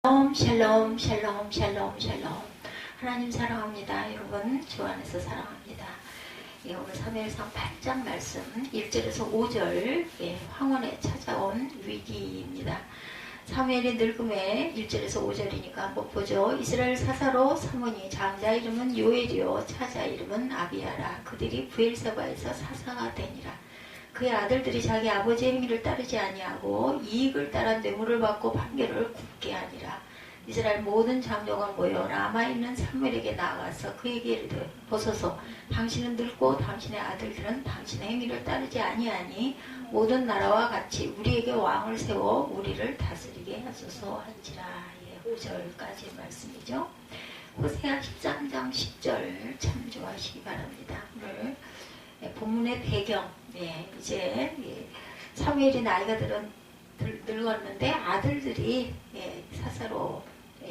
샬롬, 샬롬, 샬롬, 샬롬. 하나님 사랑합니다. 여러분, 주 안에서 사랑합니다. 예, 오늘 사무엘상 8장 말씀 1절에서 5절, 황혼에 찾아온 위기입니다. 사무엘이 늙음에 1절에서 5절이니까 한번 보죠. 이스라엘 사사로 사모니, 장자 이름은 요엘이요, 차자 이름은 아비야라. 그들이 브엘세바에서 사사가 되니라. 그의 아들들이 자기 아버지의 행위를 따르지 아니하고 이익을 따라 뇌물을 받고 판결을 굽게 하니라. 이스라엘 모든 장로가 모여 라마에 있는 사무엘에게 나아가서 그에게 이르되 보소서, 당신은 늙고 당신의 아들들은 당신의 행위를 따르지 아니하니 모든 나라와 같이 우리에게 왕을 세워 우리를 다스리게 하소서 한지라. 5절까지 말씀이죠. 호세아 13장 10절 참조하시기 바랍니다. 오늘 본문의 배경, 이제 사무엘이 나이가 늙었는데 아들들이 사사로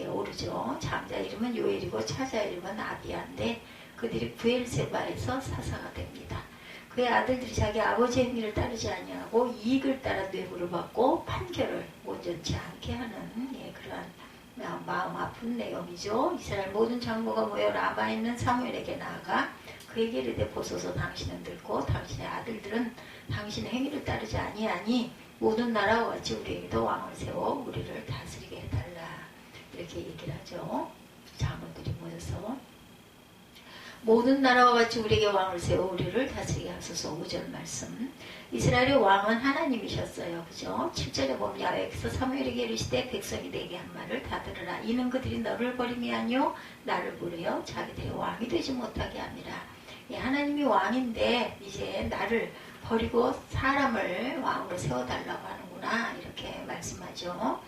오르죠. 장자 이름은 요엘이고 차자 이름은 아비야인데 그들이 브엘세바에서 사사가 됩니다. 그의 아들들이 자기 아버지의 행위를 따르지 아니하고 이익을 따라 뇌물을 받고 판결을 온전치 않게 하는 그러한 마음 아픈 내용이죠. 이스라엘 모든 장로가 모여 라마에 있는 사무엘에게 나아가 그에게 이르되 보소서, 당신은 늙고 당신의 아들들은 당신의 행위를 따르지 아니하니 모든 나라와 같이 우리에게도 왕을 세워 우리를 다스리게 해달라. 이렇게 얘기를 하죠. 장로들이 모여서 모든 나라와 같이 우리에게 왕을 세워 우리를 다스리게 하소서. 5절 말씀. 이스라엘의 왕은 하나님이셨어요. 그죠? 7절에 보면 야훼께서 사무엘에게 이르시되 백성이 내게 한 말을 다 들으라. 이는 그들이 너를 버림이 아니요 나를 부르여 자기들의 왕이 되지 못하게 함이라. 하나님이 왕인데 이제 나를 버리고 사람을 왕으로 세워달라고 하는구나, 이렇게 말씀하죠.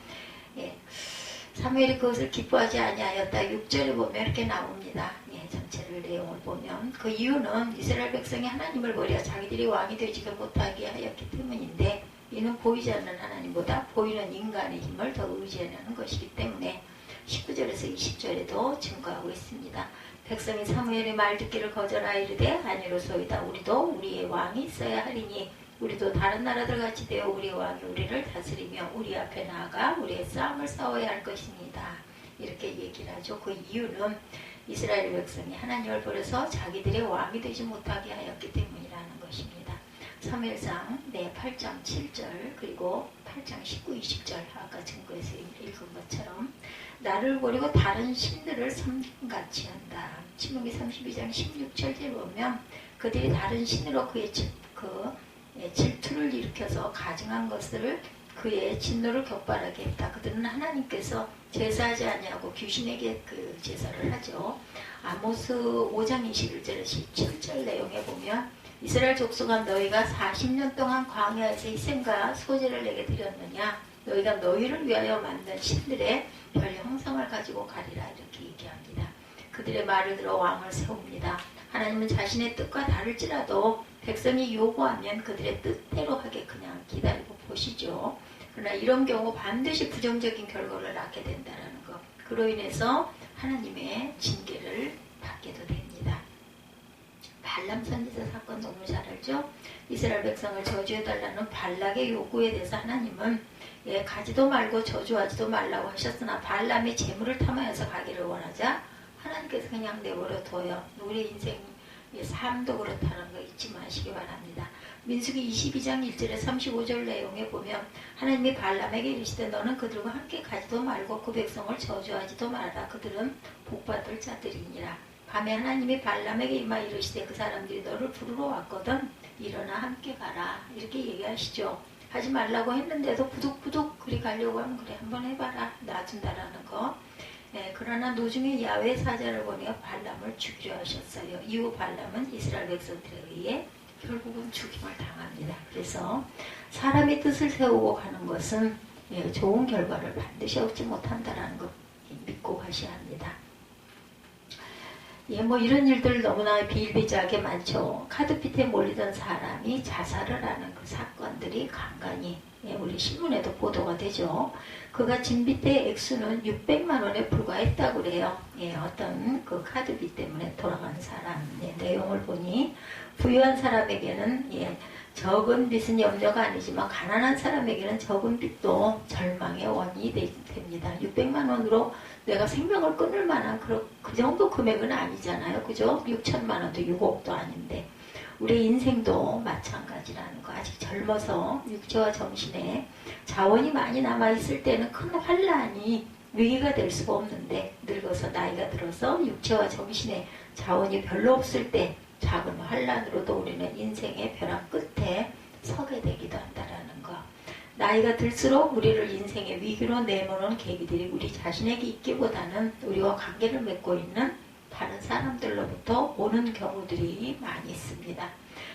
사무엘이 그것을 기뻐하지 아니하였다. 6절에 보면 이렇게 나옵니다. 전체를 내용을 보면 그 이유는 이스라엘 백성이 하나님을 버려 자기들이 왕이 되지도 못하게 하였기 때문인데, 이는 보이지 않는 하나님보다 보이는 인간의 힘을 더 의지하는 것이기 때문에 19절에서 20절에도 증거하고 있습니다. 백성이 사무엘의 말 듣기를 거절하여 이르되 아니로소이다. 우리도 우리의 왕이 있어야 하리니 우리도 다른 나라들 같이 되어 우리의 왕이 우리를 다스리며 우리 앞에 나아가 우리의 싸움을 싸워야 할 것입니다. 이렇게 얘기를 하죠. 그 이유는 이스라엘 백성이 하나님을 버려서 자기들의 왕이 되지 못하게 하였기 때문이라는 것입니다. 사무엘상 8장 7절 그리고 8장 19, 20절 아까 증거에서 읽은 것처럼 나를 버리고 다른 신들을 섬김같이 한다. 신명기 32장 16절에 보면 그들이 다른 신으로 그의 질투를 일으켜서 가증한 것을 그의 진노를 격발하게 했다. 그들은 하나님께서 제사하지 아니하고 귀신에게 그 제사를 하죠. 아모스 5장 21절에서 17절 내용에 보면 이스라엘 족속아, 너희가 40년 동안 광야에서 희생과 소제를 내게 드렸느냐? 너희가 너희를 위하여 만든 신들의 별 형상을 가지고 가리라. 이렇게 얘기합니다. 그들의 말을 들어 왕을 세웁니다. 하나님은 자신의 뜻과 다를지라도 백성이 요구하면 그들의 뜻대로 하게 그냥 기다리고 보시죠. 그러나 이런 경우 반드시 부정적인 결과를 낳게 된다는 것. 그로 인해서 하나님의 징계를 받게도 됩니다. 발람 선지자 사건 너무 잘 알죠? 이스라엘 백성을 저주해달라는 발락의 요구에 대해서 하나님은 가지도 말고 저주하지도 말라고 하셨으나 발람이 재물을 탐하여서 가기를 원하자 하나님께서 그냥 내버려 둬요. 우리 인생 삶도 그렇다는 거 잊지 마시기 바랍니다. 민수기 22장 1절에 35절 내용에 보면 하나님이 발람에게 이르시되 너는 그들과 함께 가지도 말고 그 백성을 저주하지도 말라. 그들은 복받을 자들이니라. 밤에 하나님이 발람에게 임하 이르시되 그 사람들이 너를 부르러 왔거든 일어나 함께 가라. 이렇게 얘기하시죠. 하지 말라고 했는데도 부득부득 그리 가려고 하면 그래 한번 해봐라. 놔준다라는 거. 그러나 노중에 야훼 사자를 보내어 발람을 죽이려 하셨어요. 이후 발람은 이스라엘 백성들에 의해 결국은 죽임을 당합니다. 그래서 사람의 뜻을 세우고 가는 것은 좋은 결과를 반드시 얻지 못한다는 것 믿고 가셔야 합니다. 이런 일들 너무나 비일비재하게 많죠. 카드핏에 몰리던 사람이 자살을 하는 그 사건들이 간간히 우리 신문에도 보도가 되죠. 그가 진빚대 액수는 600만 원에 불과했다고 그래요. 어떤 그 카드빚 때문에 돌아간 사람 내용을 보니 부유한 사람에게는 적은 빚은 염려가 아니지만 가난한 사람에게는 적은 빚도 절망의 원인이 됩니다. 600만 원으로 내가 생명을 끊을 만한 그 정도 금액은 아니잖아요. 그죠? 6천만 원도 6억도 아닌데 우리 인생도 마찬가지라는 거. 아직 젊어서 육체와 정신에 자원이 많이 남아있을 때는 큰 환란이 위기가 될 수가 없는데 늙어서 나이가 들어서 육체와 정신에 자원이 별로 없을 때 작은 환란으로도 우리는 인생의 벼랑 끝에 서게 되기도 한다라는 거. 나이가 들수록 우리를 인생의 위기로 내모는 계기들이 우리 자신에게 있기보다는 우리와 관계를 맺고 있는 다른 사람들로부터 오는 경우들이 많이 있습니다.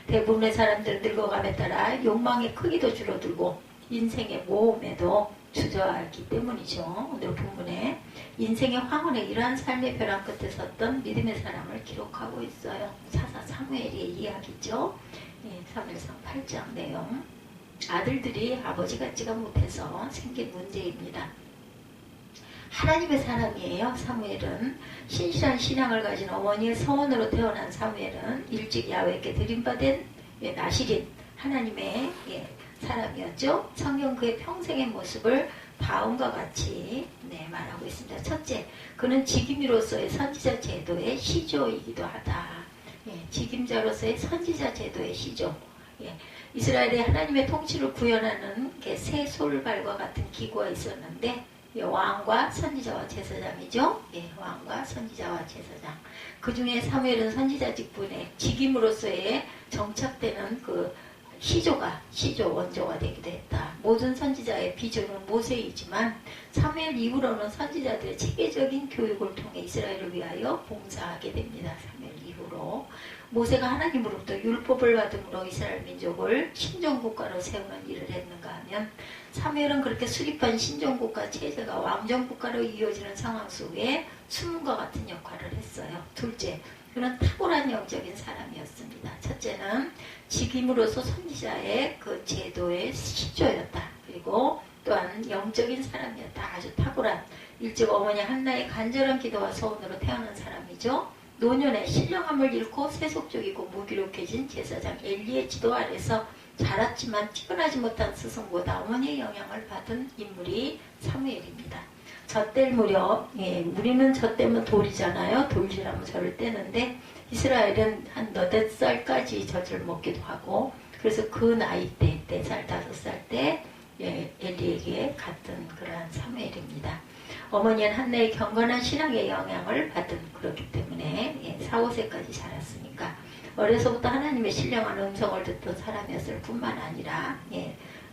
대부분의 사람들은 늙어감에 따라 욕망의 크기도 줄어들고 인생의 모험에도 주저하기 때문이죠. 오늘 본문에 인생의 황혼에 이러한 삶의 벼랑 끝에 섰던 믿음의 사람을 기록하고 있어요. 사사 사무엘의 이야기죠. 사무엘상 8장 내용. 아들들이 아버지 같지가 못해서 생긴 문제입니다. 하나님의 사람이에요. 사무엘은 신실한 신앙을 가진 어머니의 서원으로 태어난 사무엘은 일찍 야훼께 드림받은 나시린 하나님의 사람이었죠. 성경 그의 평생의 모습을 다음과 같이 말하고 있습니다. 첫째, 그는 직임으로서의 선지자 제도의 시조이기도 하다. 직임자로서의 선지자 제도의 시조. 이스라엘의 하나님의 통치를 구현하는 새 솔발과 같은 기구가 있었는데 왕과 선지자와 제사장이죠. 왕과 선지자와 제사장. 그 중에 사무엘은 선지자 직분에 직임으로서의 정착되는 그 시조 원조가 되기도 했다. 모든 선지자의 비전은 모세이지만 사무엘 이후로는 선지자들의 체계적인 교육을 통해 이스라엘을 위하여 봉사하게 됩니다. 사무엘 이후로 모세가 하나님으로부터 율법을 받음으로 이스라엘 민족을 신정국가로 세우는 일을 했는가 하면 사무엘은 그렇게 수립한 신정국가 체제가 왕정국가로 이어지는 상황 속에 수문과 같은 역할을 했어요. 둘째, 그는 탁월한 영적인 사람이었습니다. 첫째는 직임으로서 선지자의 그 제도의 시조였다. 그리고 또한 영적인 사람이었다. 아주 탁월한 일찍 어머니 한나의 간절한 기도와 소원으로 태어난 사람이죠. 노년에 신령함을 잃고 세속적이고 무기력해진 제사장 엘리의 지도 아래서 자랐지만 뛰어나지 못한 스승보다 어머니의 영향을 받은 인물이 사무엘입니다. 젖될 무렵, 우리는 젖되면 돌이잖아요. 돌질하면 젖을 떼는데 이스라엘은 한 8살까지 젖을 먹기도 하고 그래서 그 나이 때 4살, 5살 때 엘리에게 갔던 그러한 사무엘입니다. 어머니는 한나의 경건한 신앙의 영향을 받은 그렇기 때문에 4, 5세까지 자랐으니까 어려서부터 하나님의 신령한 음성을 듣던 사람이었을 뿐만 아니라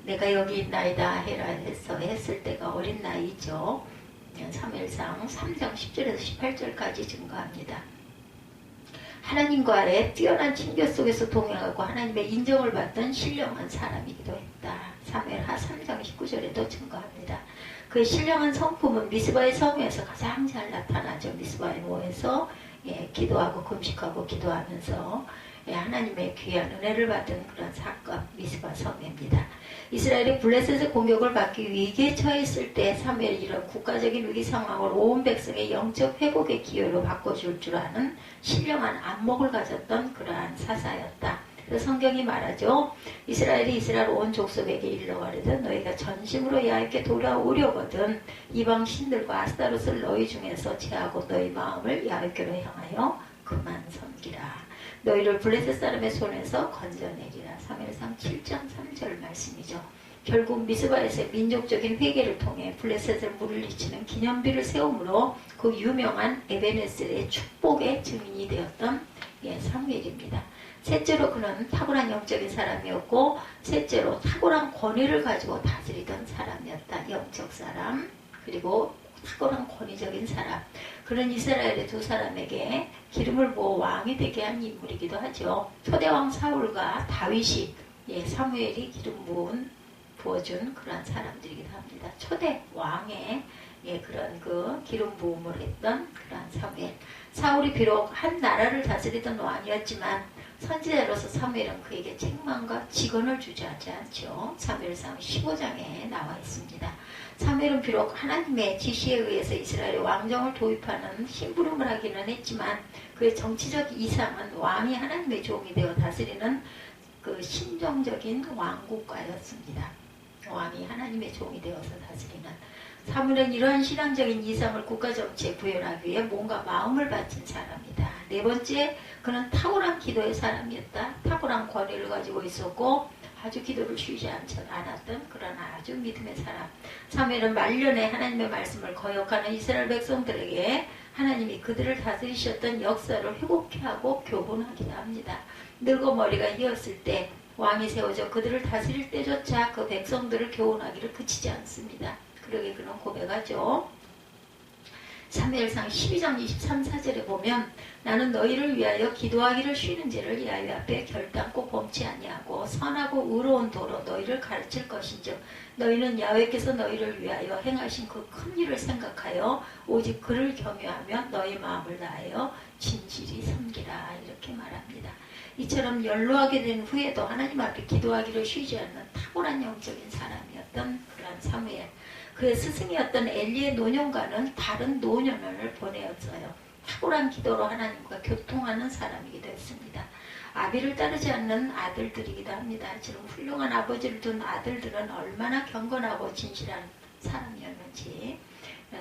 내가 여기 있나이다 해라 했을 때가 어린 나이죠. 사무엘상 3장 10절에서 18절까지 증거합니다. 하나님과의 뛰어난 친교 속에서 동행하고 하나님의 인정을 받던 신령한 사람이기도 했다. 사무엘하 3장 19절에도 증거합니다. 그의 신령한 성품은 미스바의 성에서 가장 잘 나타나죠. 미스바의 모에서 기도하고 금식하고 기도하면서 하나님의 귀한 은혜를 받은 그런 사건 미스바 성입니다. 이스라엘이 블레셋의 공격을 받기 위기에 처했을 때 사무엘이 이런 국가적인 위기 상황을 온 백성의 영적 회복의 기회로 바꿔줄 줄 아는 신령한 안목을 가졌던 그러한 사사였다. 그래서 성경이 말하죠. 이스라엘이 이스라엘 온 족속에게 일러 가르되 너희가 전심으로 야훼께 돌아오려거든 이방 신들과 아스타롯을 너희 중에서 제하고 너희 마음을 야훼께로 향하여 그만 섬기라. 너희를 블레셋 사람의 손에서 건져내리라. 사무엘상 7장 3절 말씀이죠. 결국 미스바에서의 민족적인 회개를 통해 블레셋을 물리치는 기념비를 세움으로 그 유명한 에베네셀의 축복의 증인이 되었던 사무엘입니다. 셋째로 그는 탁월한 영적인 사람이었고 셋째로 탁월한 권위를 가지고 다스리던 사람이었다. 영적 사람 그리고 탁월한 권위적인 사람. 그런 이스라엘의 두 사람에게 기름을 부어 왕이 되게 한 인물이기도 하죠. 초대왕 사울과 다윗이 사무엘이 기름 부어준 그러한 사람들이기도 합니다. 초대 왕의 그런 그 기름 부음을 했던 그러한 사무엘. 사울이 비록 한 나라를 다스리던 왕이었지만 선지자로서 사무엘은 그에게 책망과 직언을 주저하지 않죠. 사무엘상 15장에 나와 있습니다. 사무엘은 비록 하나님의 지시에 의해서 이스라엘의 왕정을 도입하는 심부름을 하기는 했지만 그의 정치적 이상은 왕이 하나님의 종이 되어 다스리는 그 신정적인 왕국가였습니다. 왕이 하나님의 종이 되어서 다스리는. 사무엘은 이러한 신앙적인 이상을 국가 정치에 구현하기 위해 뭔가 마음을 바친 사람이다. 네 번째, 그는 탁월한 기도의 사람이었다. 탁월한 권위를 가지고 있었고 아주 기도를 쉬지 않았던 그런 아주 믿음의 사람. 사무엘은 말년에 하나님의 말씀을 거역하는 이스라엘 백성들에게 하나님이 그들을 다스리셨던 역사를 회복케 하고 교훈하기도 합니다. 늙어 머리가 희었을 때 왕이 세워져 그들을 다스릴 때조차 그 백성들을 교훈하기를 그치지 않습니다. 그러게 그는 고백하죠. 사무엘상 12장 23, 4절에 보면 나는 너희를 위하여 기도하기를 쉬는 죄를 야훼 앞에 결단코 범치 아니하고 선하고 의로운 도로 너희를 가르칠 것인즉 너희는 야훼께서 너희를 위하여 행하신 그 큰 일을 생각하여 오직 그를 경외하며 너희 마음을 다하여 진실이 섬기라 이렇게 말합니다. 이처럼 연로하게 된 후에도 하나님 앞에 기도하기를 쉬지 않는 탁월한 영적인 사람이었던 그러한 사무엘. 그의 스승이었던 엘리의 노년과는 다른 노년을 보내었어요. 탁월한 기도로 하나님과 교통하는 사람이기도 했습니다. 아비를 따르지 않는 아들들이기도 합니다. 지금 훌륭한 아버지를 둔 아들들은 얼마나 경건하고 진실한 사람이었는지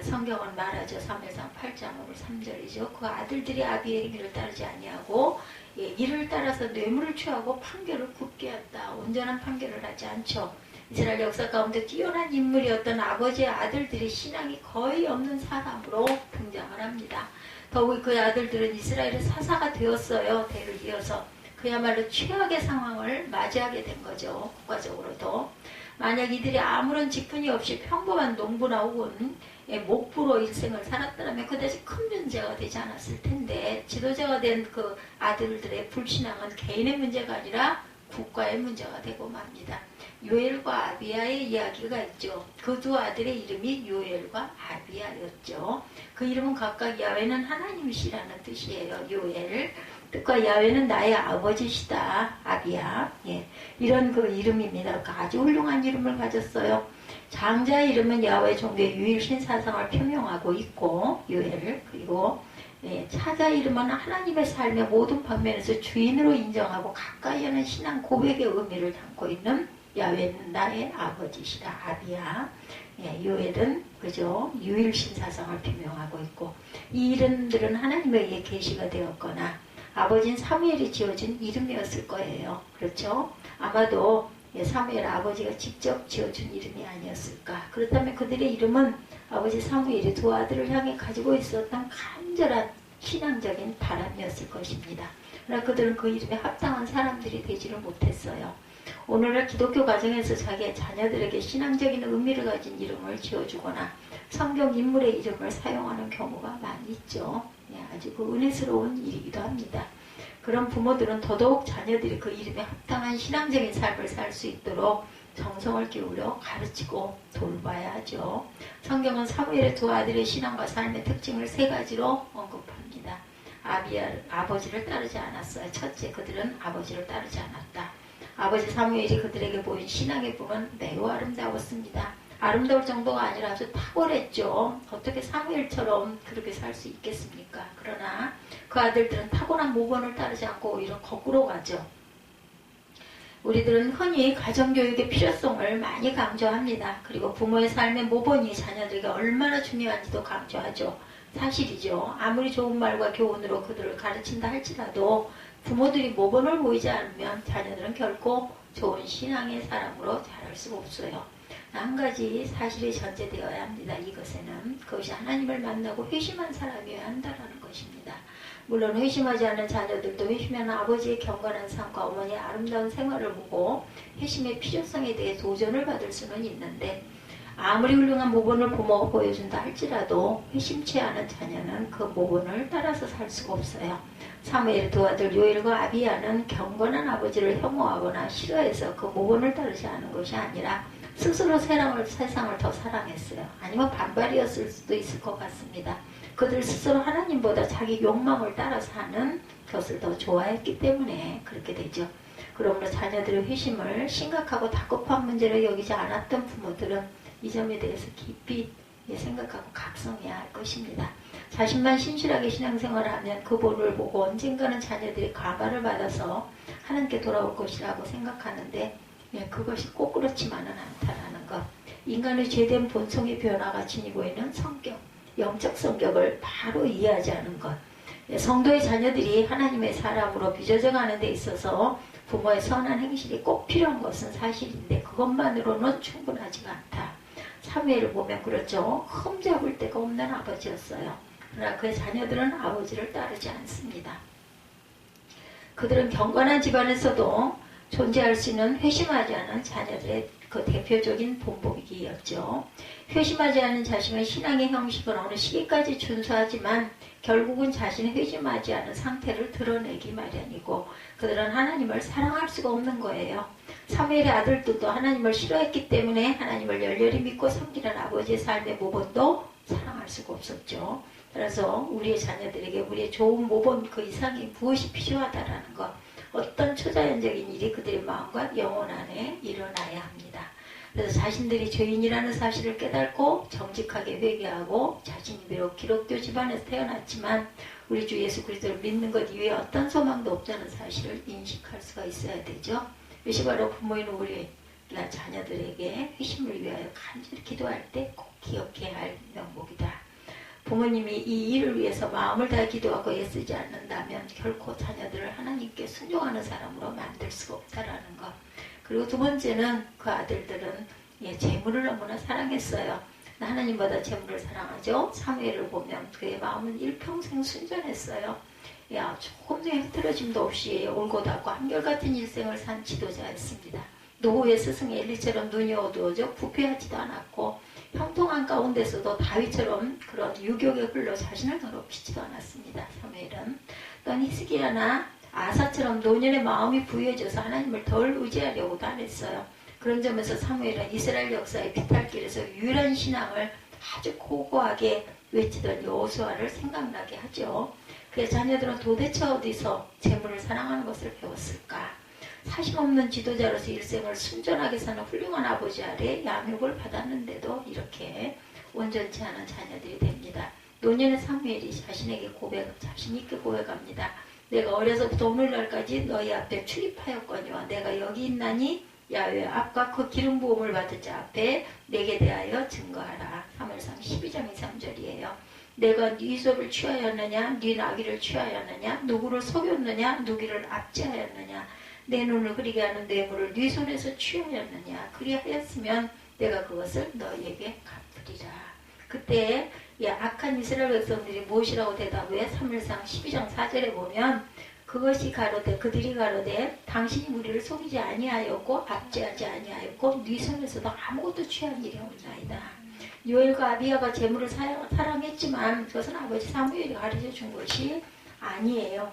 성경은 말하죠. 사무엘상 8장 3절이죠. 그 아들들이 아비의 길을 따르지 아니하고 이를 따라서 뇌물을 취하고 판결을 굽게 했다. 온전한 판결을 하지 않죠. 이스라엘 역사 가운데 뛰어난 인물이었던 아버지의 아들들이 신앙이 거의 없는 사람으로 등장을 합니다. 더욱이 그의 아들들은 이스라엘의 사사가 되었어요. 대를 이어서 그야말로 최악의 상황을 맞이하게 된 거죠. 국가적으로도. 만약 이들이 아무런 직분이 없이 평범한 농부나 혹은 목부로 일생을 살았더라면 그다지 큰 문제가 되지 않았을 텐데 지도자가 된 그 아들들의 불신앙은 개인의 문제가 아니라 국가의 문제가 되고 맙니다. 요엘과 아비야의 이야기가 있죠. 그 두 아들의 이름이 요엘과 아비야였죠. 그 이름은 각각 야훼는 하나님이시라는 뜻이에요. 요엘 뜻과 야훼는 나의 아버지시다. 아비야. 예. 이런 그 이름입니다. 아주 훌륭한 이름을 가졌어요. 장자의 이름은 야훼 종교의 유일신 사상을 표명하고 있고 요엘. 그리고 차자의 이름은 하나님의 삶의 모든 방면에서 주인으로 인정하고 가까이 하는 신앙 고백의 의미를 담고 있는 야훼는 나의 아버지시라. 아비야. 요엘은 그죠? 유일신 사상을 표명하고 있고 이 이름들은 하나님에 의해 계시가 되었거나 아버지인 사무엘이 지어준 이름이었을 거예요. 그렇죠? 아마도 사무엘 아버지가 직접 지어준 이름이 아니었을까. 그렇다면 그들의 이름은 아버지 사무엘이 두 아들을 향해 가지고 있었던 간절한 신앙적인 바람이었을 것입니다. 그러나 그들은 그 이름에 합당한 사람들이 되지를 못했어요. 오늘날 기독교 가정에서 자기의 자녀들에게 신앙적인 의미를 가진 이름을 지어주거나 성경 인물의 이름을 사용하는 경우가 많이 있죠. 아주 그 은혜스러운 일이기도 합니다. 그런 부모들은 더더욱 자녀들이 그 이름에 합당한 신앙적인 삶을 살 수 있도록 정성을 기울여 가르치고 돌봐야 하죠. 성경은 사무엘의 두 아들의 신앙과 삶의 특징을 세 가지로 언급합니다. 아버지를 따르지 않았어요. 첫째, 그들은 아버지를 따르지 않았다. 아버지 사무엘이 그들에게 보인 신앙의 부분 매우 아름다웠습니다. 아름다울 정도가 아니라 아주 탁월했죠. 어떻게 사무엘처럼 그렇게 살 수 있겠습니까? 그러나 그 아들들은 탁월한 모본을 따르지 않고 오히려 거꾸로 가죠. 우리들은 흔히 가정교육의 필요성을 많이 강조합니다. 그리고 부모의 삶의 모본이 자녀들에게 얼마나 중요한지도 강조하죠. 사실이죠. 아무리 좋은 말과 교훈으로 그들을 가르친다 할지라도 부모들이 모본을 보이지 않으면 자녀들은 결코 좋은 신앙의 사람으로 자랄 수가 없어요. 한 가지 사실이 전제되어야 합니다. 이것에는 그것이 하나님을 만나고 회심한 사람이어야 한다는 것입니다. 물론 회심하지 않은 자녀들도 회심하는 아버지의 경건한 삶과 어머니의 아름다운 생활을 보고 회심의 필요성에 대해 도전을 받을 수는 있는데 아무리 훌륭한 모본을 부모가 보여준다 할지라도 회심치 않은 자녀는 그 모본을 따라서 살 수가 없어요. 사무엘의 두 아들 요엘과 아비야는 경건한 아버지를 혐오하거나 싫어해서 그 모본을 따르지 않은 것이 아니라 스스로 세상을 더 사랑했어요. 아니면 반발이었을 수도 있을 것 같습니다. 그들 스스로 하나님보다 자기 욕망을 따라서 하는 것을 더 좋아했기 때문에 그렇게 되죠. 그러므로 자녀들의 회심을 심각하고 다급한 문제로 여기지 않았던 부모들은 이 점에 대해서 깊이 생각하고 각성해야 할 것입니다. 자신만 신실하게 신앙생활을 하면 그 본을 보고 언젠가는 자녀들이 감화를 받아서 하나님께 돌아올 것이라고 생각하는데 그것이 꼭 그렇지만은 않다라는 것. 인간의 죄된 본성의 변화가 지니고 있는 성격, 영적 성격을 바로 이해하지 않은 것. 성도의 자녀들이 하나님의 사람으로 빚어져가는 데 있어서 부모의 선한 행실이 꼭 필요한 것은 사실인데 그것만으로는 충분하지가 않다. 사무엘을 보면 그렇죠. 흠잡을 데가 없는 아버지였어요. 그러나 그의 자녀들은 아버지를 따르지 않습니다. 그들은 경건한 집안에서도 존재할 수 있는 회심하지 않은 자녀들의 그 대표적인 본보기였죠. 회심하지 않은 자신의 신앙의 형식은 어느 시기까지 준수하지만 결국은 자신이 회심하지 않은 상태를 드러내기 마련이고 그들은 하나님을 사랑할 수가 없는 거예요. 사무엘의 아들들도 하나님을 싫어했기 때문에 하나님을 열렬히 믿고 섬기는 아버지의 삶의 모본도 사랑할 수가 없었죠. 그래서 우리의 자녀들에게 우리의 좋은 모본 그 이상이 무엇이 필요하다라는 것, 어떤 초자연적인 일이 그들의 마음과 영혼 안에 일어나야 합니다. 그래서 자신들이 죄인이라는 사실을 깨닫고 정직하게 회개하고 자신이 비록 기독교 집안에서 태어났지만 우리 주 예수 그리스도를 믿는 것 이외에 어떤 소망도 없다는 사실을 인식할 수가 있어야 되죠. 이것이 바로 부모인 우리나 자녀들에게 회심을 위하여 간절히 기도할 때 꼭 기억해야 할 명목이다. 부모님이 이 일을 위해서 마음을 다해 기도하고 애쓰지 않는다면 결코 자녀들을 하나님께 순종하는 사람으로 만들 수가 없다라는 것. 그리고 두 번째는 그 아들들은 재물을 너무나 사랑했어요. 하나님보다 재물을 사랑하죠. 사무엘을 보면 그의 마음은 일평생 순전했어요. 조금의 흐트러짐도 없이 올고 닦고 한결같은 일생을 산 지도자였습니다. 노후의 스승 엘리처럼 눈이 어두워져 부패하지도 않았고 형통한 가운데서도 다윗처럼 그런 유격에 흘러 자신을 더럽히지도 않았습니다. 사무엘은 또한 히스기야나 아사처럼 노년의 마음이 부유해져서 하나님을 덜 의지하려고도 안 했어요. 그런 점에서 사무엘은 이스라엘 역사의 비탈길에서 유일한 신앙을 아주 고고하게 외치던 여호수아를 생각나게 하죠. 그의 자녀들은 도대체 어디서 재물을 사랑하는 것을 배웠을까? 사심없는 지도자로서 일생을 순전하게 사는 훌륭한 아버지 아래 양육을 받았는데도 이렇게 온전치 않은 자녀들이 됩니다. 노년의 사무엘이 자신에게 자신 있게 고백합니다. 내가 어려서부터 오늘날까지 너희 앞에 출입하였거니와 내가 여기 있나니 야훼 앞과 그 기름 부음을 받은 자 앞에 내게 대하여 증거하라. 사무엘상 12장 2~3절이에요. 내가 네 소를 취하였느냐 네 나귀를 취하였느냐 누구를 속였느냐 누구를 압제하였느냐 내 눈을 흐리게 하는 뇌물을 네 손에서 취하였느냐 그리하였으면 내가 그것을 너희에게 갚으리라. 그때 악한 이스라엘 백성들이 무엇이라고 대답해? 사무엘상 12장 4절에 보면 그것이 가로되 그들이 가로되 당신이 우리를 속이지 아니하였고 압제하지 아니하였고 네 손에서도 아무것도 취한 일이 없나이다. 요엘과 아비야가 재물을 사랑했지만 그것은 아버지 사무엘이 가르쳐준 것이 아니에요.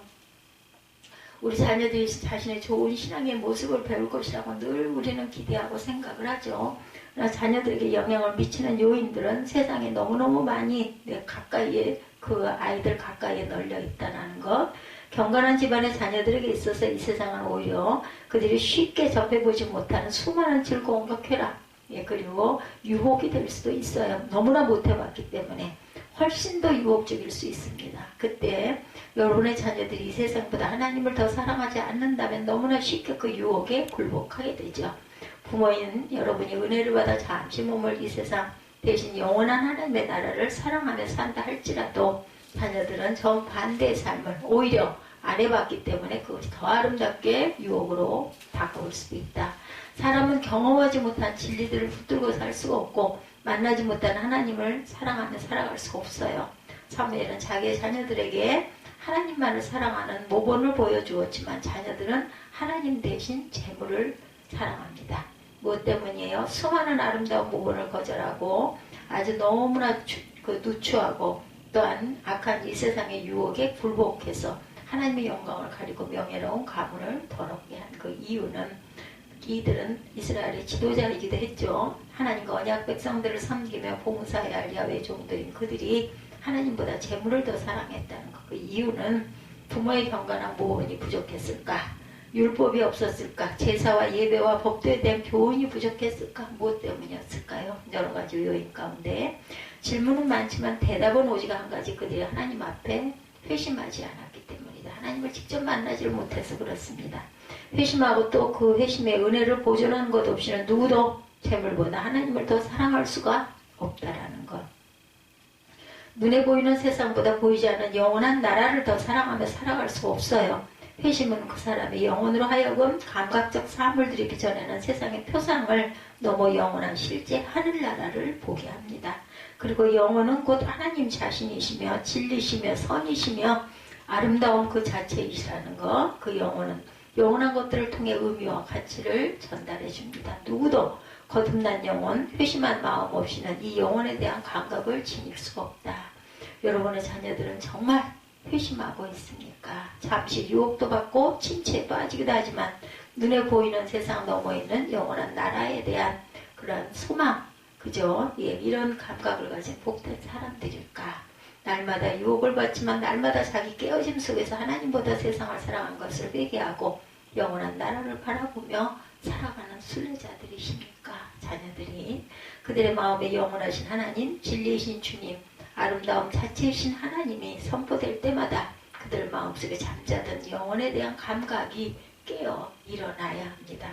우리 자녀들이 자신의 좋은 신앙의 모습을 배울 것이라고 늘 우리는 기대하고 생각을 하죠. 그러나 자녀들에게 영향을 미치는 요인들은 세상에 너무너무 많이 가까이에 그 아이들 가까이에 널려 있다는 것. 경건한 집안의 자녀들에게 있어서 이 세상은 오히려 그들이 쉽게 접해보지 못하는 수많은 즐거움과 쾌락 그리고 유혹이 될 수도 있어요. 너무나 못해봤기 때문에 훨씬 더 유혹적일 수 있습니다. 그때 여러분의 자녀들이 이 세상보다 하나님을 더 사랑하지 않는다면 너무나 쉽게 그 유혹에 굴복하게 되죠. 부모인 여러분이 은혜를 받아 잠시 몸을 이 세상 대신 영원한 하나님의 나라를 사랑하며 산다 할지라도 자녀들은 정반대의 삶을 오히려 안 해봤기 때문에 그것이 더 아름답게 유혹으로 바꿔올 수도 있다. 사람은 경험하지 못한 진리들을 붙들고 살 수가 없고 만나지 못한 하나님을 사랑하며 살아갈 수가 없어요. 사무엘은 자기의 자녀들에게 하나님만을 사랑하는 모본을 보여주었지만 자녀들은 하나님 대신 재물을 사랑합니다. 무엇 때문이에요? 수많은 아름다운 모본을 거절하고 아주 너무나 누추하고 또한 악한 이 세상의 유혹에 굴복해서 하나님의 영광을 가리고 명예로운 가문을 더럽게 한 그 이유는 이들은 이스라엘의 지도자이기도 했죠. 하나님과 언약 백성들을 섬기며 봉사해야 할 야훼 종들인 그들이 하나님보다 재물을 더 사랑했다는 것. 그 이유는 부모의 경건한 모본이 부족했을까? 율법이 없었을까? 제사와 예배와 법도에 대한 교훈이 부족했을까? 무엇 때문이었을까요? 여러 가지 요인 가운데 질문은 많지만 대답은 오직 한 가지. 그들이 하나님 앞에 회심하지 않았기 때문이다. 하나님을 직접 만나지를 못해서 그렇습니다. 회심하고 또 그 회심의 은혜를 보존하는 것 없이는 누구도 재물보다 하나님을 더 사랑할 수가 없다라는 것. 눈에 보이는 세상보다 보이지 않는 영원한 나라를 더 사랑하며 살아갈 수가 없어요. 회심은 그 사람의 영혼으로 하여금 감각적 사물들이 이렇게 전에는 세상의 표상을 넘어 영원한 실제 하늘나라를 보게 합니다. 그리고 영혼은 곧 하나님 자신이시며 진리시며 선이시며 아름다운 그 자체이시라는 것. 그 영혼은 영원한 것들을 통해 의미와 가치를 전달해 줍니다. 누구도 거듭난 영혼, 회심한 마음 없이는 이 영혼에 대한 감각을 지닐 수가 없다. 여러분의 자녀들은 정말 회심하고 있습니까? 잠시 유혹도 받고 침체에 빠지기도 하지만 눈에 보이는 세상 너머에 있는 영원한 나라에 대한 그런 소망, 그죠? 예, 이런 감각을 가진 복된 사람들일까? 날마다 유혹을 받지만 날마다 자기 깨어짐 속에서 하나님보다 세상을 사랑한 것을 회개하고 영원한 나라를 바라보며 살아가는 순례자들이십니까? 자녀들이 그들의 마음에 영원하신 하나님, 진리이신 주님, 아름다움 자체이신 하나님이 선포될 때마다 그들 마음속에 잠자던 영혼에 대한 감각이 깨어 일어나야 합니다.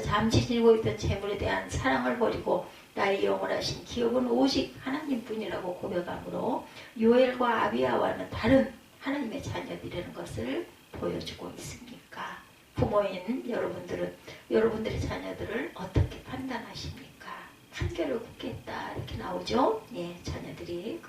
잠시 지니고 있던 재물에 대한 사랑을 버리고 나의 영원하신 기업은 오직 하나님뿐이라고 고백함으로 요엘과 아비야와는 다른 하나님의 자녀들이라는 것을 보여주고 있습니까? 부모인 여러분들은 여러분들의 자녀들을 어떻게 판단하십니까? 판결을 굳겠다 이렇게 나오죠. 예, 자녀들이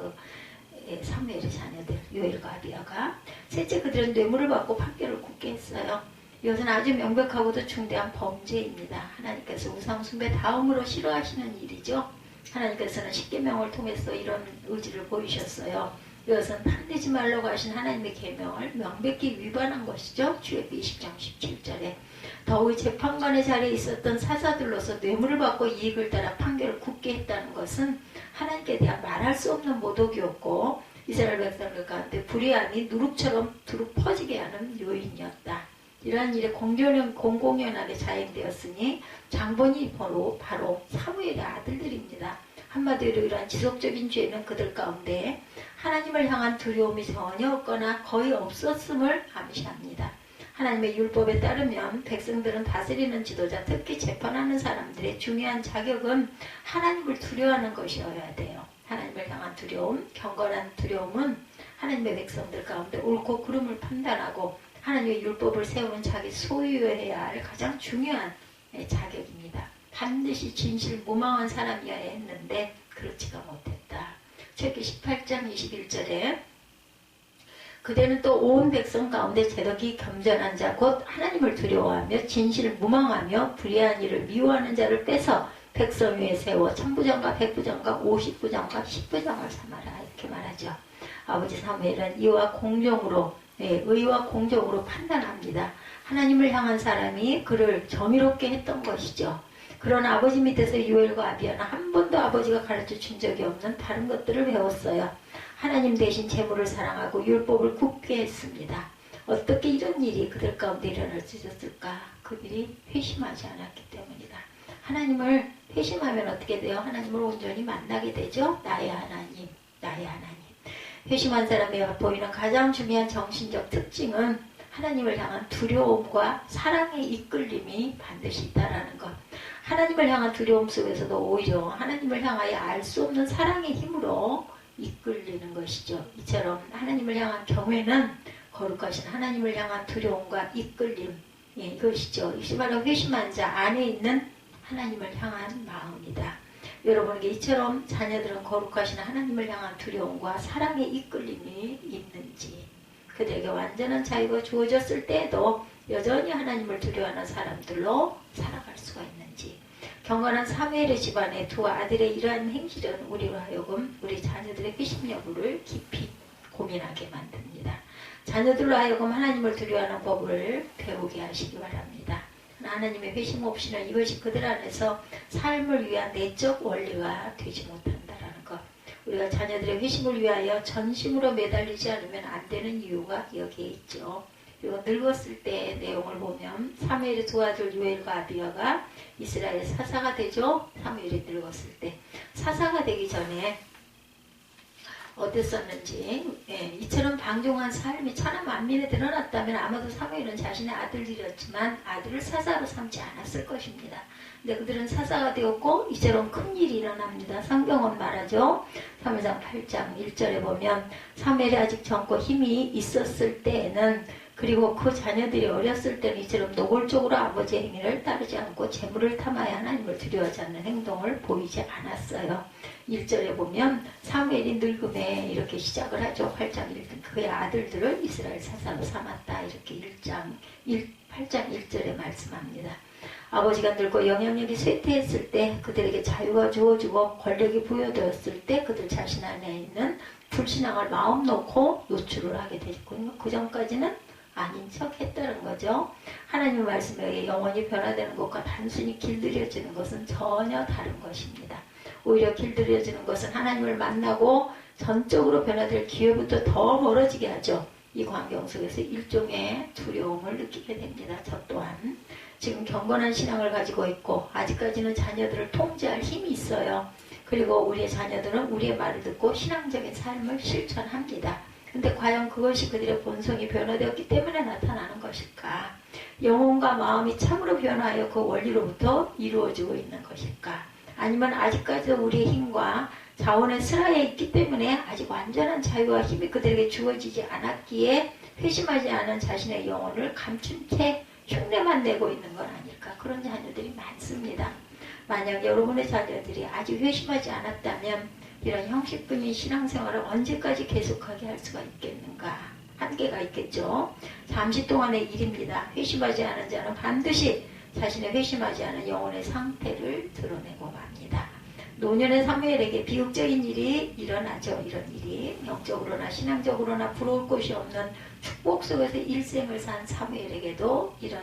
사무엘의 자녀들 요엘과 아비야가 셋째 그들은 뇌물을 받고 판결을 굳게 했어요. 이것은 아주 명백하고도 중대한 범죄입니다. 하나님께서 우상 숭배 다음으로 싫어하시는 일이죠. 하나님께서는 십계명을 통해서 이런 의지를 보이셨어요. 이것은 판대지 말라고 하신 하나님의 계명을 명백히 위반한 것이죠. 출애굽기 20장 17절에 더욱 재판관의 자리에 있었던 사사들로서 뇌물을 받고 이익을 따라 판결을 굳게 했다는 것은 하나님께 대한 말할 수 없는 모독이었고 이스라엘 백성들 가운데 불의함이 누룩처럼 두루 퍼지게 하는 요인이었다. 이러한 일에 공공연하게 자행되었으니 장본이 바로 사무엘의 아들들입니다. 한마디로 이러한 지속적인 죄는 그들 가운데 하나님을 향한 두려움이 전혀 없거나 거의 없었음을 암시합니다. 하나님의 율법에 따르면 백성들은 다스리는 지도자, 특히 재판하는 사람들의 중요한 자격은 하나님을 두려워하는 것이어야 돼요. 하나님을 향한 두려움, 경건한 두려움은 하나님의 백성들 가운데 옳고 그름을 판단하고 하나님의 율법을 세우는 자기 소유해야 할 가장 중요한 자격입니다. 반드시 진실무망한 사람이어야 했는데 그렇지가 못했다. 출애굽기 18장 21절에 그대는 또 온 백성 가운데 제덕이 겸전한 자 곧 하나님을 두려워하며 진실을 무망하며 불의한 일을 미워하는 자를 빼서 백성 위에 세워 천부장과 백부장과 50부장과 10부장을 삼아라 이렇게 말하죠. 아버지 사무엘은 의와 공정으로 판단합니다. 하나님을 향한 사람이 그를 정의롭게 했던 것이죠. 그러나 아버지 밑에서 요엘과 아비야는 한 번도 아버지가 가르쳐 준 적이 없는 다른 것들을 배웠어요. 하나님 대신 재물을 사랑하고 율법을 굳게 했습니다. 어떻게 이런 일이 그들 가운데 일어날 수 있었을까? 그들이 회심하지 않았기 때문이다. 하나님을 회심하면 어떻게 돼요? 하나님을 온전히 만나게 되죠. 나의 하나님. 회심한 사람에 보이는 가장 중요한 정신적 특징은 하나님을 향한 두려움과 사랑의 이끌림이 반드시 있다라는 것. 하나님을 향한 두려움 속에서도 오히려 하나님을 향하여 알 수 없는 사랑의 힘으로 이끌리는 것이죠. 이처럼 하나님을 향한 경외는 거룩하신 하나님을 향한 두려움과 이끌림, 이것이죠. 이것이 바로 회심한 자 안에 있는 하나님을 향한 마음이다. 여러분에게 이처럼 자녀들은 거룩하신 하나님을 향한 두려움과 사랑의 이끌림이 있는지, 그들에게 완전한 자유가 주어졌을 때에도 여전히 하나님을 두려워하는 사람들로 살아갈 수가 있는지, 경건한 사무엘의 집안의 두 아들의 이러한 행실은 우리로 하여금 우리 자녀들의 회심 여부를 깊이 고민하게 만듭니다. 자녀들로 하여금 하나님을 두려워하는 법을 배우게 하시기 바랍니다. 하나님의 회심 없이는 이것이 그들 안에서 삶을 위한 내적 원리가 되지 못한다는 것. 우리가 자녀들의 회심을 위하여 전심으로 매달리지 않으면 안 되는 이유가 여기에 있죠. 그리고 늙었을 때의 내용을 보면 사무엘의 두 아들 요엘과 아비야가 이스라엘 사사가 되죠. 사무엘이 늙었을 때. 사사가 되기 전에 어땠었는지, 이처럼 방종한 삶이 천하 만민에 드러났다면 아마도 사무엘은 자신의 아들들이었지만 아들을 사사로 삼지 않았을 것입니다. 근데 그들은 사사가 되었고 이처럼 큰 일이 일어납니다. 성경은 말하죠. 사무엘상 8장 1절에 보면 사무엘이 아직 젊고 힘이 있었을 때에는, 그리고 그 자녀들이 어렸을 때는 이처럼 노골적으로 아버지의 행위를 따르지 않고 재물을 탐하여 하나님을 두려워하지 않는 행동을 보이지 않았어요. 1절에 보면 사무엘이 늙음에 이렇게 시작을 하죠. 8장 1절 그의 아들들을 이스라엘 사사로 삼았다. 이렇게 8장 1절에 말씀합니다. 아버지가 늙고 영향력이 쇠퇴했을 때, 그들에게 자유가 주어지고 권력이 부여되었을 때 그들 자신 안에 있는 불신앙을 마음 놓고 노출을 하게 됐군요. 그 전까지는 아닌 척 했다는 거죠. 하나님의 말씀에 의해 영혼이 변화되는 것과 단순히 길들여지는 것은 전혀 다른 것입니다. 오히려 길들여지는 것은 하나님을 만나고 전적으로 변화될 기회부터 더 멀어지게 하죠. 이 광경 속에서 일종의 두려움을 느끼게 됩니다. 저 또한 지금 경건한 신앙을 가지고 있고 아직까지는 자녀들을 통제할 힘이 있어요. 그리고 우리의 자녀들은 우리의 말을 듣고 신앙적인 삶을 실천합니다. 근데 과연 그것이 그들의 본성이 변화되었기 때문에 나타나는 것일까? 영혼과 마음이 참으로 변화하여 그 원리로부터 이루어지고 있는 것일까? 아니면 아직까지도 우리의 힘과 자원의 슬하에 있기 때문에 아직 완전한 자유와 힘이 그들에게 주어지지 않았기에 회심하지 않은 자신의 영혼을 감춘 채 흉내만 내고 있는 건 아닐까? 그런 자녀들이 많습니다. 만약 여러분의 자녀들이 아직 회심하지 않았다면 이런 형식적인 신앙생활을 언제까지 계속하게 할 수가 있겠는가? 한계가 있겠죠. 잠시 동안의 일입니다. 회심하지 않은 자는 반드시 자신의 회심하지 않은 영혼의 상태를 드러내고 맙니다. 노년의 사무엘에게 비극적인 일이 일어나죠. 이런 일이 영적으로나 신앙적으로나 부러울 곳이 없는 축복 속에서 일생을 산 사무엘에게도 이런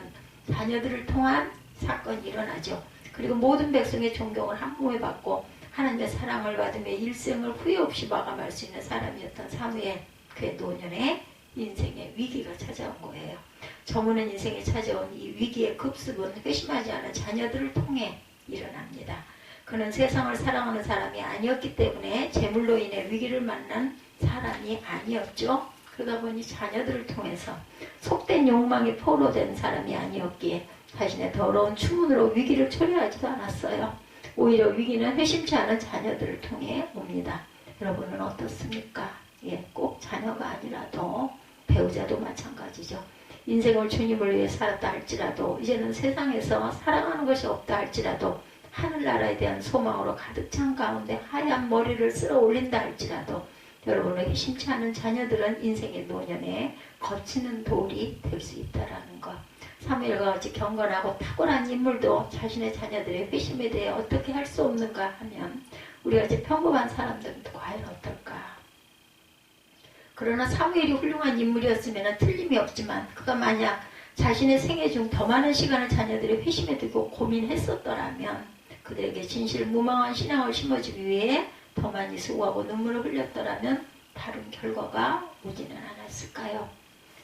자녀들을 통한 사건이 일어나죠. 그리고 모든 백성의 존경을 한 몸에 받고 하나님의 사랑을 받으며 일생을 후회 없이 마감할 수 있는 사람이었던 사무엘, 그의 노년에 인생의 위기가 찾아온 거예요. 저무는 인생에 찾아온 이 위기의 급습은 회심하지 않은 자녀들을 통해 일어납니다. 그는 세상을 사랑하는 사람이 아니었기 때문에 재물로 인해 위기를 만난 사람이 아니었죠. 그러다 보니 자녀들을 통해서 속된 욕망에 포로된 사람이 아니었기에 자신의 더러운 추문으로 위기를 초래하지도 않았어요. 오히려 위기는 회심치 않은 자녀들을 통해 옵니다. 여러분은 어떻습니까? 꼭 자녀가 아니라도 배우자도 마찬가지죠. 인생을 주님을 위해 살았다 할지라도 이제는 세상에서 사랑하는 것이 없다 할지라도 하늘나라에 대한 소망으로 가득 찬 가운데 하얀 머리를 쓸어 올린다 할지라도 여러분의 회심치 않은 자녀들은 인생의 노년에 거치는 돌이 될 수 있다는 것. 사무엘과 같이 경건하고 탁월한 인물도 자신의 자녀들의 회심에 대해 어떻게 할 수 없는가 하면 우리 같이 평범한 사람들은 과연 어떨까? 그러나 사무엘이 훌륭한 인물이었으면 틀림이 없지만 그가 만약 자신의 생애 중 더 많은 시간을 자녀들의 회심에 두고 고민했었더라면 그들에게 진실무망한 신앙을 심어주기 위해 더 많이 수고하고 눈물을 흘렸더라면 다른 결과가 오지는 않았을까요?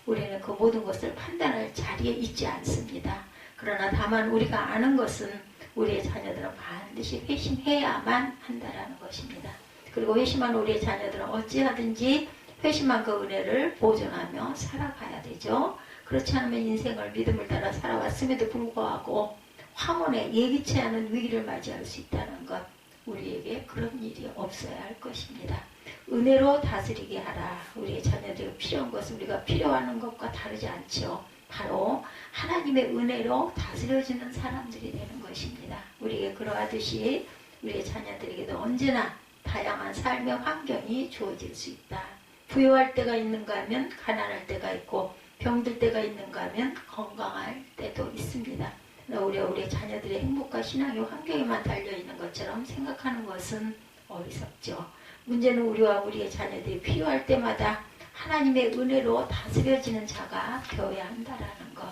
우리는 그 모든 것을 판단할 자리에 있지 않습니다. 그러나 다만 우리가 아는 것은 우리의 자녀들은 반드시 회심해야만 한다라는 것입니다. 그리고 회심한 우리의 자녀들은 어찌하든지 회심한 그 은혜를 보존하며 살아가야 되죠. 그렇지 않으면 인생을 믿음을 따라 살아왔음에도 불구하고 황혼에 예기치 않은 위기를 맞이할 수 있다는 것, 우리에게 그런 일이 없어야 할 것입니다. 은혜로 다스리게 하라. 우리의 자녀들이 필요한 것은 우리가 필요하는 것과 다르지 않죠. 바로 하나님의 은혜로 다스려지는 사람들이 되는 것입니다. 우리에게 그러하듯이 우리의 자녀들에게도 언제나 다양한 삶의 환경이 주어질 수 있다. 부유할 때가 있는가 하면 가난할 때가 있고 병들 때가 있는가 하면 건강할 때도 있습니다. 우리가 우리의 자녀들의 행복과 신앙의 환경에만 달려있는 것처럼 생각하는 것은 어리석죠. 문제는 우리와 우리의 자녀들이 필요할 때마다 하나님의 은혜로 다스려지는 자가 되어야 한다라는 것.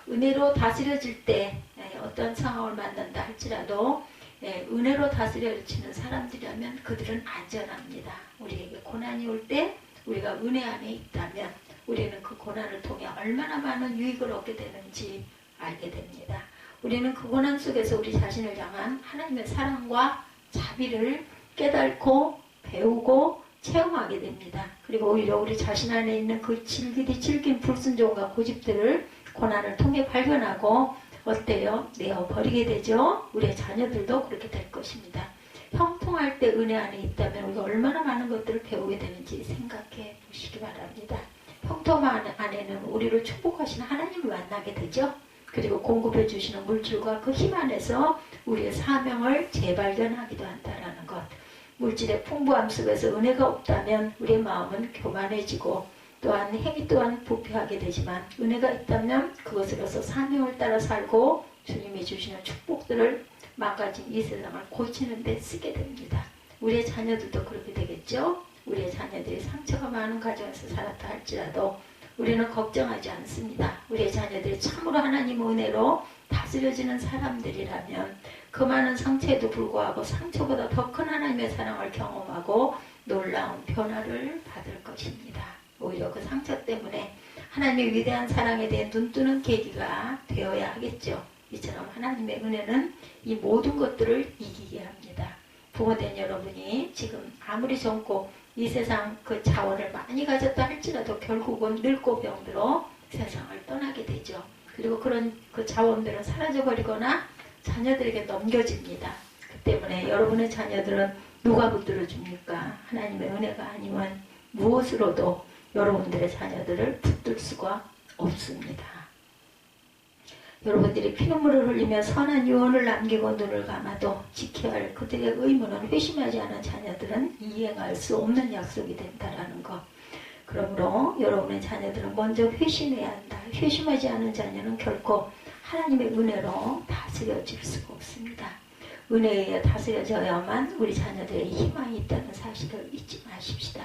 은혜로 다스려질 때 어떤 상황을 만난다 할지라도 은혜로 다스려지는 사람들이라면 그들은 안전합니다. 우리에게 고난이 올 때 우리가 은혜 안에 있다면 우리는 그 고난을 통해 얼마나 많은 유익을 얻게 되는지 알게 됩니다. 우리는 그 고난 속에서 우리 자신을 향한 하나님의 사랑과 자비를 깨닫고 배우고 체험하게 됩니다. 그리고 오히려 우리 자신 안에 있는 그 질긴 불순종과 고집들을 고난을 통해 발견하고 어때요? 내어버리게 되죠. 우리의 자녀들도 그렇게 될 것입니다. 형통할 때 은혜 안에 있다면 우리가 얼마나 많은 것들을 배우게 되는지 생각해 보시기 바랍니다. 형통 안에는 우리를 축복하시는 하나님을 만나게 되죠. 그리고 공급해 주시는 물질과 그 힘 안에서 우리의 사명을 재발견하기도 한다는 것. 물질의 풍부함 속에서 은혜가 없다면 우리의 마음은 교만해지고 또한 행위 또한 부패하게 되지만 은혜가 있다면 그것으로서 사명을 따라 살고 주님이 주시는 축복들을 망가진 이 세상을 고치는 데 쓰게 됩니다. 우리의 자녀들도 그렇게 되겠죠. 우리의 자녀들이 상처가 많은 가정에서 살았다 할지라도 우리는 걱정하지 않습니다. 우리의 자녀들이 참으로 하나님의 은혜로 다스려지는 사람들이라면 그 많은 상처에도 불구하고 상처보다 더 큰 하나님의 사랑을 경험하고 놀라운 변화를 받을 것입니다. 오히려 그 상처 때문에 하나님의 위대한 사랑에 대해 눈뜨는 계기가 되어야 하겠죠. 이처럼 하나님의 은혜는 이 모든 것들을 이기게 합니다. 부모된 여러분이 지금 아무리 젊고 이 세상 그 자원을 많이 가졌다 할지라도 결국은 늙고 병들어 세상을 떠나게 되죠. 그리고 그런 그 자원들은 사라져버리거나 자녀들에게 넘겨집니다. 그 때문에 여러분의 자녀들은 누가 붙들어 줍니까? 하나님의 은혜가 아니면 무엇으로도 여러분들의 자녀들을 붙들 수가 없습니다. 여러분들이 피눈물을 흘리며 선한 유언을 남기고 눈을 감아도 지켜야 할 그들의 의무는 회심하지 않은 자녀들은 이행할 수 없는 약속이 된다라는 것. 그러므로 여러분의 자녀들은 먼저 회심해야 한다. 회심하지 않은 자녀는 결코 하나님의 은혜로 다스려질 수가 없습니다. 은혜에 의해 다스려져야만 우리 자녀들의 희망이 있다는 사실을 잊지 마십시다.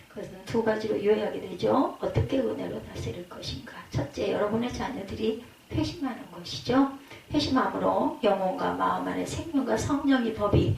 그것은 두 가지로 요약이 되죠. 어떻게 은혜로 다스릴 것인가. 첫째, 여러분의 자녀들이 회심하는 것이죠. 회심함으로 영혼과 마음 안에 생명과 성령의 법이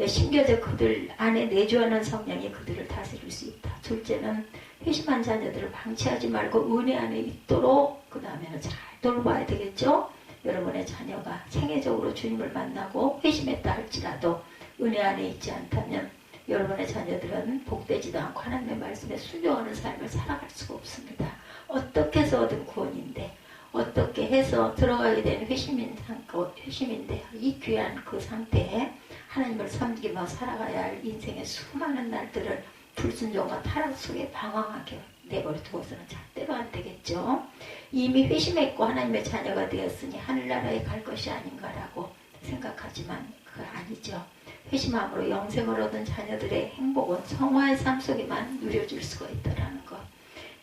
심겨져 그들 안에 내주하는 성령이 그들을 다스릴 수 있다. 둘째는 회심한 자녀들을 방치하지 말고 은혜 안에 있도록 그 다음에는 잘 돌봐야 되겠죠. 여러분의 자녀가 생애적으로 주님을 만나고 회심했다 할지라도 은혜 안에 있지 않다면 여러분의 자녀들은 복되지도 않고 하나님의 말씀에 순종하는 삶을 살아갈 수가 없습니다. 어떻게 해서 얻은 구원인데 어떻게 해서 들어가게 된 회심인데 이 귀한 그 상태에 하나님을 섬기며 살아가야 할 인생의 수많은 날들을 불순종과 타락 속에 방황하게 내버려 두어서는 절대로 안 되겠죠. 이미 회심했고 하나님의 자녀가 되었으니 하늘나라에 갈 것이 아닌가라고 생각하지만 그거 아니죠. 회심함으로 영생을 얻은 자녀들의 행복은 성화의 삶 속에만 누려질 수가 있다는 것.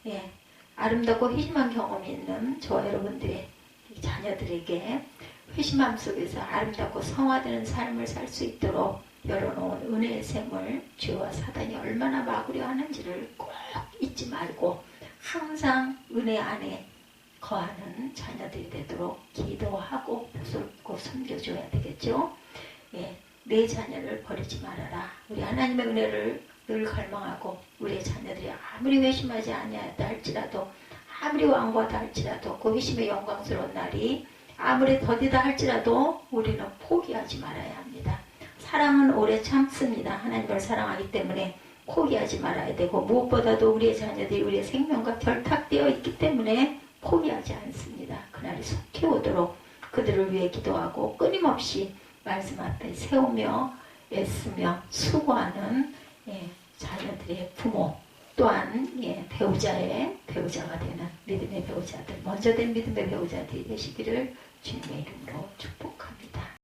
예, 아름답고 회심한 경험이 있는 저와 여러분들의 자녀들에게 회심함 속에서 아름답고 성화되는 삶을 살 수 있도록 열어놓은 은혜의 샘을 죄와 사단이 얼마나 막으려 하는지를 꼭 잊지 말고 항상 은혜 안에 거하는 자녀들이 되도록 기도하고 붙들고 섬겨줘야 되겠죠. 예, 내 자녀를 버리지 말아라. 우리 하나님의 은혜를 늘 갈망하고 우리의 자녀들이 아무리 회심하지 아니하였다 할지라도 아무리 완고하다 할지라도 그 회심의 영광스러운 날이 아무리 더디다 할지라도 우리는 포기하지 말아야 합니다. 사랑은 오래 참습니다. 하나님을 사랑하기 때문에 포기하지 말아야 되고 무엇보다도 우리의 자녀들이 우리의 생명과 결탁되어 있기 때문에 포기하지 않습니다. 그날이 속히 오도록 그들을 위해 기도하고 끊임없이 말씀 앞에 세우며 애쓰며 수고하는 자녀들의 부모 또한 배우자가 되는 믿음의 배우자들 먼저 된 믿음의 배우자들이 되시기를 주님의 이름으로 축복합니다.